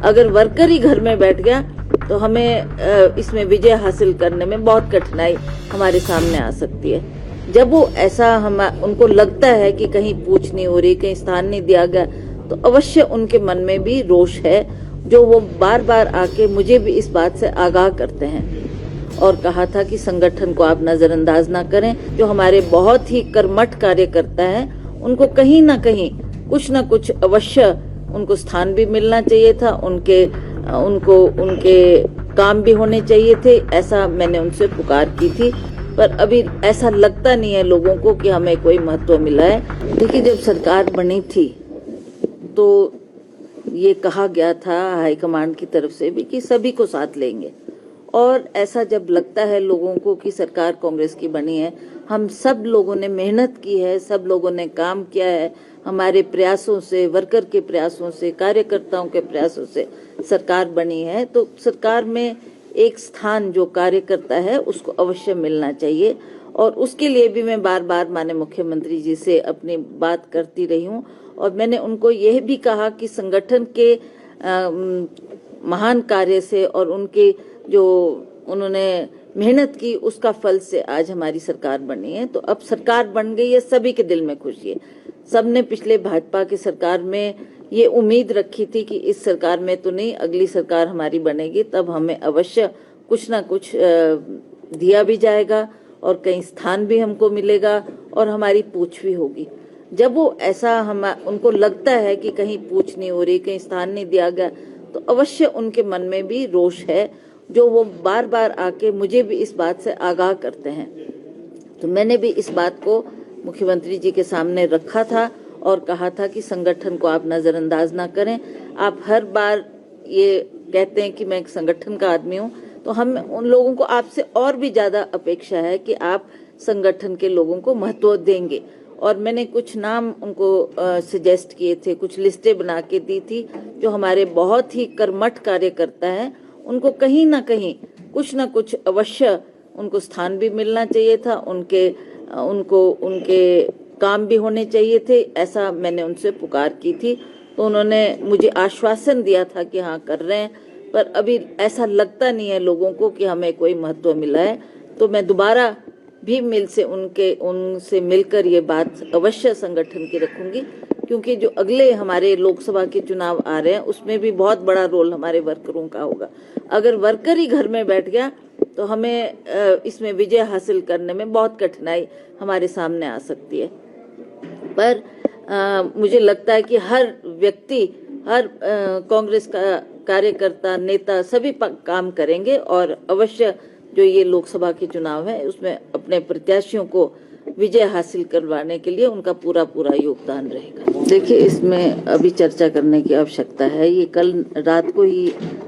अगर वर्कर ही घर में बैठ गया तो हमें इसमें विजय हासिल करने में बहुत कठिनाई हमारे सामने आ सकती है। जब वो ऐसा उनको लगता है कि कहीं पूछ नहीं हो रही, कहीं स्थान नहीं दिया गया, तो अवश्य उनके मन में भी रोष है, जो वो बार बार आके मुझे भी इस बात से आगाह करते हैं। और कहा था कि संगठन को आप नजरअंदाज ना करें, जो हमारे बहुत ही कर्मठ कार्यकर्ता हैं, उनको कहीं ना कहीं कुछ न कुछ अवश्य उनको स्थान भी मिलना चाहिए था, उनके काम भी होने चाहिए थे। ऐसा मैंने उनसे पुकार की थी, पर अभी ऐसा लगता नहीं है लोगों को कि हमें कोई महत्व मिला है। देखिए, जब सरकार बनी थी तो ये कहा गया था हाईकमांड की तरफ से भी कि सभी को साथ लेंगे, और ऐसा जब लगता है लोगों को कि सरकार कांग्रेस की बनी है, हम सब लोगों ने मेहनत की है, सब लोगों ने काम किया है, हमारे प्रयासों से, वर्कर के प्रयासों से, कार्यकर्ताओं के प्रयासों से सरकार बनी है, तो सरकार में एक स्थान जो कार्यकर्ता है उसको अवश्य मिलना चाहिए। और उसके लिए भी मैं बार बार माननीय मुख्यमंत्री जी से अपनी बात करती रही हूँ, और मैंने उनको यह भी कहा कि संगठन के महान कार्य से और उनके जो उन्होंने मेहनत की उसका फल से आज हमारी सरकार बनी है। तो अब सरकार बन गई है, सभी के दिल में खुशी है। सबने पिछले भाजपा की सरकार में ये उम्मीद रखी थी कि इस सरकार में तो नहीं, अगली सरकार हमारी बनेगी, तब हमें अवश्य कुछ ना कुछ दिया भी जाएगा और कहीं स्थान भी हमको मिलेगा और हमारी पूछ भी होगी। जब वो ऐसा उनको लगता है कि कहीं पूछ नहीं हो रही, कहीं स्थान नहीं दिया गया, तो अवश्य उनके मन में भी रोष है, जो वो बार बार आके मुझे भी इस बात से आगाह करते हैं। तो मैंने भी इस बात को मुख्यमंत्री जी के सामने रखा था और कहा था कि संगठन को आप नजरअंदाज ना करें। आप हर बार ये कहते हैं कि मैं एक संगठन का आदमी हूं, तो हम उन लोगों को आपसे और भी ज्यादा अपेक्षा है कि आप संगठन के लोगों को महत्व देंगे। और मैंने कुछ नाम उनको सजेस्ट किए थे, कुछ लिस्टें बना के दी थी, जो हमारे बहुत ही कर्मठ कार्यकर्ता हैं, उनको कहीं ना कहीं कुछ ना कुछ अवश्य उनको स्थान भी मिलना चाहिए था, उनके काम भी होने चाहिए थे। ऐसा मैंने उनसे पुकार की थी, तो उन्होंने मुझे आश्वासन दिया था कि हाँ कर रहे हैं, पर अभी ऐसा लगता नहीं है लोगों को कि हमें कोई महत्व मिला है। तो मैं दोबारा भी उनसे मिलकर ये बात अवश्य संगठन की रखूंगी, क्योंकि जो अगले हमारे लोकसभा के चुनाव आ रहे हैं उसमें भी बहुत बड़ा रोल हमारे वर्करों का होगा। अगर वर्कर ही घर में बैठ गया तो हमें इसमें विजय हासिल करने में बहुत कठिनाई हमारे सामने आ सकती है। पर मुझे लगता है कि हर व्यक्ति, हर कांग्रेस का कार्यकर्ता, नेता सभी काम करेंगे और अवश्य जो ये लोकसभा के चुनाव है उसमें अपने प्रत्याशियों को विजय हासिल करवाने के लिए उनका पूरा योगदान रहेगा। देखिए, इसमें अभी चर्चा करने की आवश्यकता है। ये कल रात को ही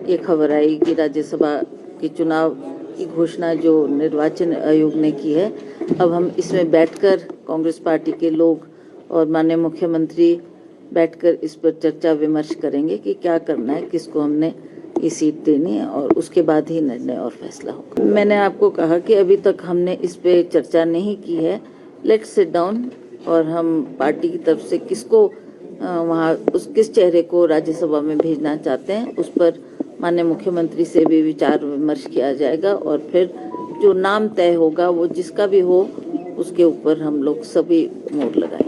ये खबर आई कि राज्यसभा के चुनाव की घोषणा जो निर्वाचन आयोग ने की है, अब हम इसमें बैठकर कांग्रेस पार्टी के लोग और माननीय मुख्यमंत्री बैठकर इस पर चर्चा विमर्श करेंगे कि क्या करना है, किसको हमने ये सीट देनी है, और उसके बाद ही निर्णय और फैसला होगा। मैंने आपको कहा कि अभी तक हमने इस पे चर्चा नहीं की है। लेट्स सिट डाउन, और हम पार्टी की तरफ से किसको किस चेहरे को राज्यसभा में भेजना चाहते हैं उस पर माननीय मुख्यमंत्री से भी विचार विमर्श किया जाएगा, और फिर जो नाम तय होगा वो जिसका भी हो उसके ऊपर हम लोग सभी मोहर लगाएंगे।